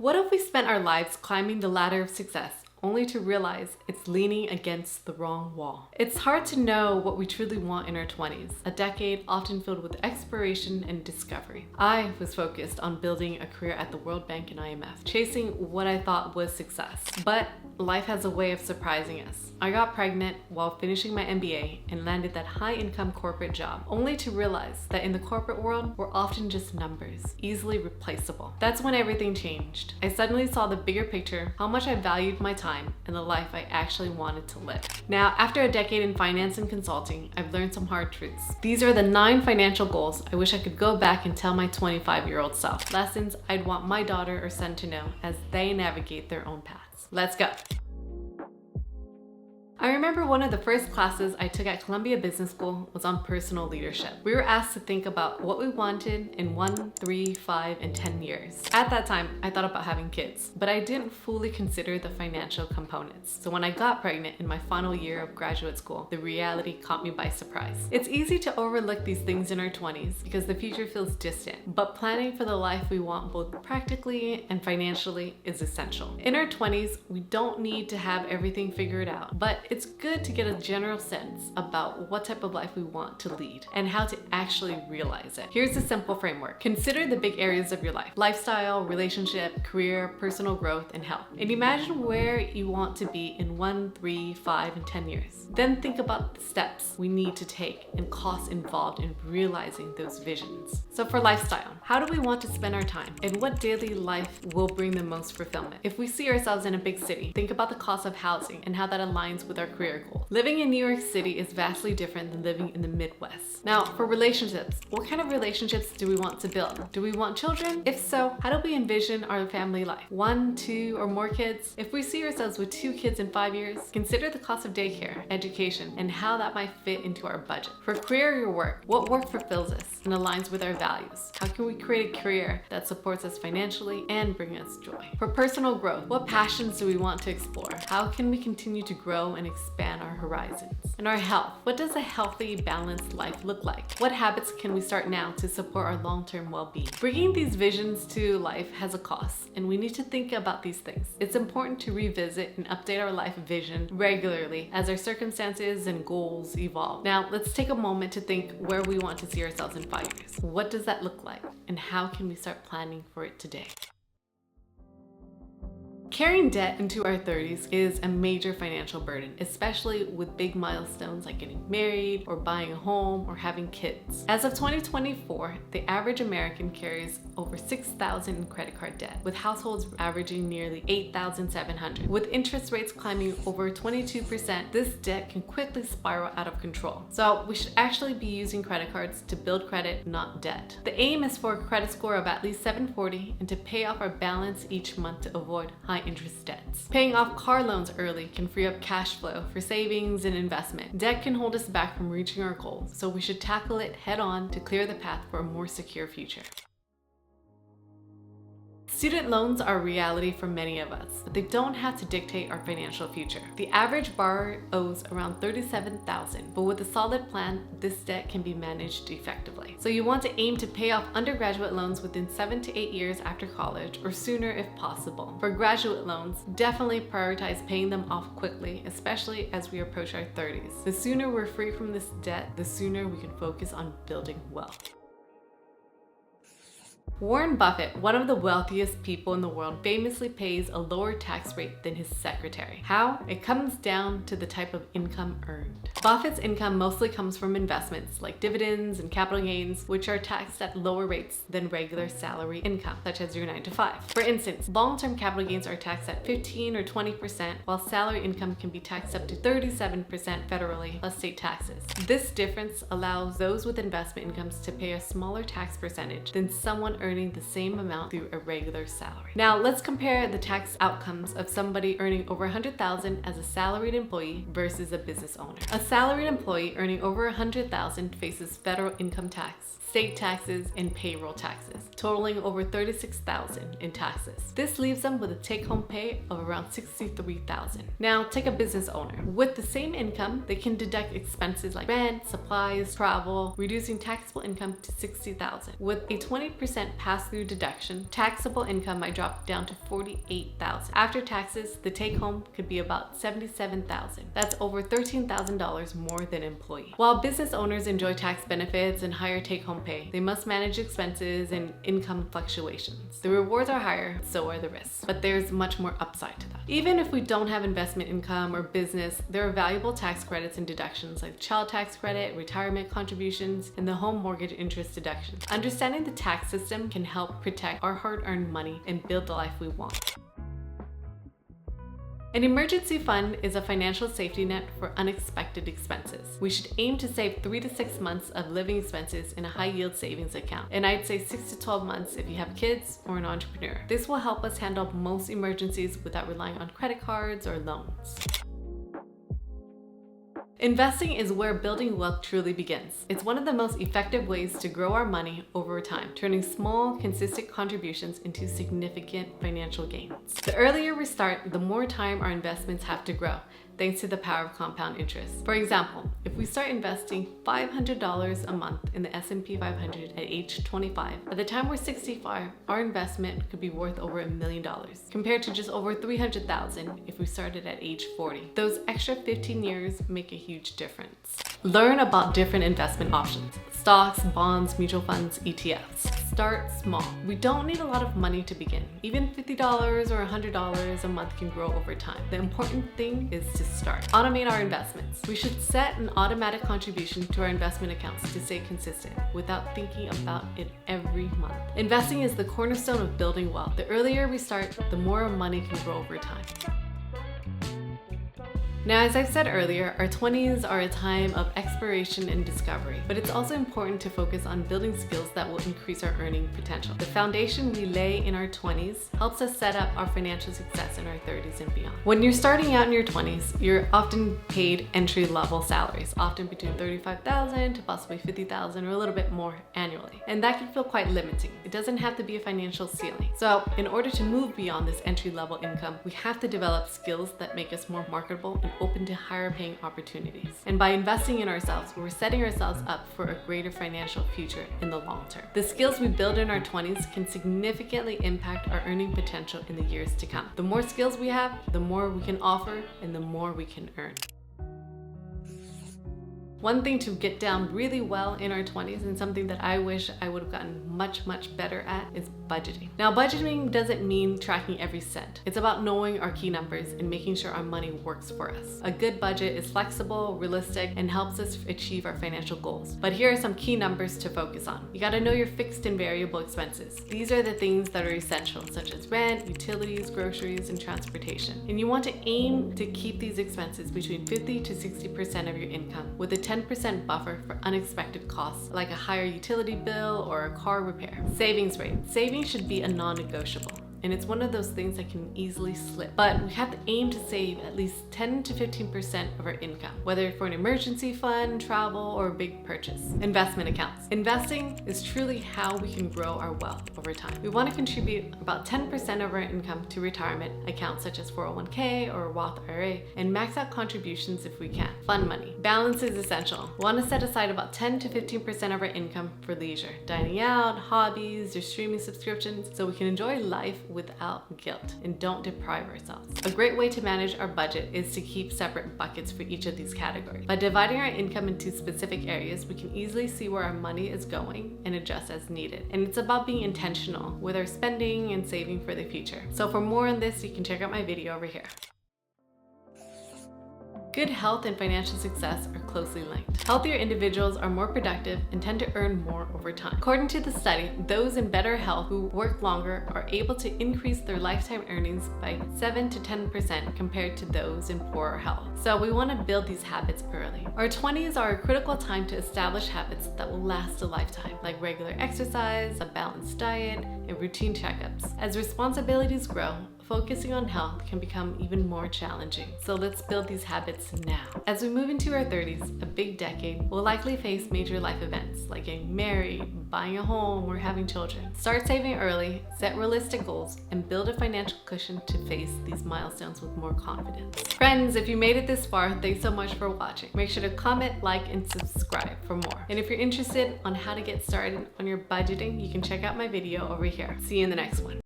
What if we spent our lives climbing the ladder of success only to realize it's leaning against the wrong wall? It's hard to know what we truly want in our 20s, a decade often filled with exploration and discovery. I was focused on building a career at the World Bank and IMF, chasing what I thought was success. But life has a way of surprising us. I got pregnant while finishing my MBA and landed that high-income corporate job, only to realize that in the corporate world, we're often just numbers, easily replaceable. That's when everything changed. I suddenly saw the bigger picture, how much I valued my time, and the life I actually wanted to live. Now, after a decade in finance and consulting, I've learned some hard truths. These are the 9 financial goals I wish I could go back and tell my 25-year-old self. Lessons I'd want my daughter or son to know as they navigate their own paths. Let's go. I remember one of the first classes I took at Columbia Business School was on personal leadership. We were asked to think about what we wanted in 1, 3, 5, and 10 years. At that time, I thought about having kids, but I didn't fully consider the financial components. So when I got pregnant in my final year of graduate school, the reality caught me by surprise. It's easy to overlook these things in our 20s because the future feels distant, but planning for the life we want both practically and financially is essential. In our 20s, we don't need to have everything figured out, but it's good to get a general sense about what type of life we want to lead and how to actually realize it. Here's a simple framework. Consider the big areas of your life: lifestyle, relationship, career, personal growth, and health. And imagine where you want to be in 1, 3, 5, and 10 years. Then think about the steps we need to take and costs involved in realizing those visions. So for lifestyle, how do we want to spend our time? And what daily life will bring the most fulfillment? If we see ourselves in a big city, think about the cost of housing and how that aligns with our career goals. Living in New York City is vastly different than living in the Midwest. Now, for relationships, what kind of relationships do we want to build? Do we want children? If so, how do we envision our family life? 1, 2, or more kids? If we see ourselves with 2 kids in 5 years, consider the cost of daycare, education, and how that might fit into our budget. For career or work, what work fulfills us and aligns with our values? How can we create a career that supports us financially and bring us joy? For personal growth, what passions do we want to explore? How can we continue to grow and expand our horizons? And our health, what does a healthy, balanced life look like? What habits can we start now to support our long-term well-being? Bringing these visions to life has a cost, and we need to think about these things. It's important to revisit and update our life vision regularly as our circumstances and goals evolve. Now, let's take a moment to think where we want to see ourselves in 5 years. What does that look like? And how can we start planning for it today? Carrying debt into our 30s is a major financial burden, especially with big milestones like getting married or buying a home or having kids. As of 2024, the average American carries over $6,000 in credit card debt, with households averaging nearly $8,700. With interest rates climbing over 22%, this debt can quickly spiral out of control. So we should actually be using credit cards to build credit, not debt. The aim is for a credit score of at least 740 and to pay off our balance each month to avoid high interest debts. Paying off car loans early can free up cash flow for savings and investment. Debt can hold us back from reaching our goals, so we should tackle it head on to clear the path for a more secure future. Student loans are a reality for many of us, but they don't have to dictate our financial future. The average borrower owes around $37,000, but with a solid plan, this debt can be managed effectively. So you want to aim to pay off undergraduate loans within 7 to 8 years after college, or sooner if possible. For graduate loans, definitely prioritize paying them off quickly, especially as we approach our 30s. The sooner we're free from this debt, the sooner we can focus on building wealth. Warren Buffett, one of the wealthiest people in the world, famously pays a lower tax rate than his secretary. How? It comes down to the type of income earned. Buffett's income mostly comes from investments like dividends and capital gains, which are taxed at lower rates than regular salary income, such as your 9 to 5. For instance, long-term capital gains are taxed at 15 or 20%, while salary income can be taxed up to 37% federally plus state taxes. This difference allows those with investment incomes to pay a smaller tax percentage than someone earning the same amount through a regular salary. Now let's compare the tax outcomes of somebody earning over $100,000 as a salaried employee versus a business owner. A salaried employee earning over $100,000 faces federal income tax, state taxes, and payroll taxes, totaling over $36,000 in taxes. This leaves them with a take-home pay of around $63,000. Now, take a business owner. With the same income, they can deduct expenses like rent, supplies, travel, reducing taxable income to $60,000. With a 20% pass-through deduction, taxable income might drop down to $48,000. After taxes, the take-home could be about $77,000. That's over $13,000 more than employee. While business owners enjoy tax benefits and higher take-home pay, they must manage expenses and income fluctuations. The rewards are higher, so are the risks, but there's much more upside to that. Even if we don't have investment income or business, there are valuable tax credits and deductions like child tax credit, retirement contributions, and the home mortgage interest deduction. Understanding the tax system can help protect our hard-earned money and build the life we want. An emergency fund is a financial safety net for unexpected expenses. We should aim to save 3 to 6 months of living expenses in a high-yield savings account, and I'd say 6 to 12 months if you have kids or an entrepreneur. This will help us handle most emergencies without relying on credit cards or loans. Investing is where building wealth truly begins. It's one of the most effective ways to grow our money over time, turning small, consistent contributions into significant financial gains. The earlier we start, the more time our investments have to grow, thanks to the power of compound interest. For example, if we start investing $500 a month in the S&P 500 at age 25, by the time we're 65, our investment could be worth over $1 million, compared to just over $300,000 if we started at age 40. Those extra 15 years make a huge difference. Learn about different investment options: stocks, bonds, mutual funds, ETFs. Start small. We don't need a lot of money to begin. Even $50 or $100 a month can grow over time. The important thing is to start. Automate our investments. We should set an automatic contribution to our investment accounts to stay consistent without thinking about it every month. Investing is the cornerstone of building wealth. The earlier we start, the more our money can grow over time. Now, as I've said earlier, our 20s are a time of exploration and discovery, but it's also important to focus on building skills that will increase our earning potential. The foundation we lay in our 20s helps us set up our financial success in our 30s and beyond. When you're starting out in your 20s, you're often paid entry-level salaries, often between $35,000 to possibly $50,000 or a little bit more annually. And that can feel quite limiting. It doesn't have to be a financial ceiling. So in order to move beyond this entry-level income, we have to develop skills that make us more marketable and open to higher paying opportunities. And by investing in ourselves, we're setting ourselves up for a greater financial future in the long term. The skills we build in our 20s can significantly impact our earning potential in the years to come. The more skills we have, the more we can offer and the more we can earn. One thing to get down really well in our 20s, and something that I wish I would have gotten much better at, is budgeting. Now, budgeting doesn't mean tracking every cent. It's about knowing our key numbers and making sure our money works for us. A good budget is flexible, realistic, and helps us achieve our financial goals. But here are some key numbers to focus on. You gotta know your fixed and variable expenses. These are the things that are essential, such as rent, utilities, groceries, and transportation. And you want to aim to keep these expenses between 50 to 60% of your income, with a 10% buffer for unexpected costs like a higher utility bill or a car repair. Savings rate. Savings should be a non-negotiable. And it's one of those things that can easily slip. But we have to aim to save at least 10 to 15% of our income, whether for an emergency fund, travel, or a big purchase. Investment accounts. Investing is truly how we can grow our wealth over time. We want to contribute about 10% of our income to retirement accounts such as 401k or Roth IRA, and max out contributions if we can. Fund money. Balance is essential. We want to set aside about 10 to 15% of our income for leisure, dining out, hobbies, or streaming subscriptions, so we can enjoy life without guilt and don't deprive ourselves. A great way to manage our budget is to keep separate buckets for each of these categories. By dividing our income into specific areas, we can easily see where our money is going and adjust as needed. And it's about being intentional with our spending and saving for the future. So for more on this, you can check out my video over here. Good health and financial success are closely linked. Healthier individuals are more productive and tend to earn more over time. According to the study, those in better health who work longer are able to increase their lifetime earnings by 7 to 10% compared to those in poorer health. So we want to build these habits early. Our 20s are a critical time to establish habits that will last a lifetime, like regular exercise, a balanced diet, and routine checkups. As responsibilities grow, focusing on health can become even more challenging. So let's build these habits now. As we move into our 30s, a big decade, we'll likely face major life events like getting married, buying a home, or having children. Start saving early, set realistic goals, and build a financial cushion to face these milestones with more confidence. Friends, if you made it this far, thanks so much for watching. Make sure to comment, like, and subscribe for more. And if you're interested on how to get started on your budgeting, you can check out my video over here. See you in the next one.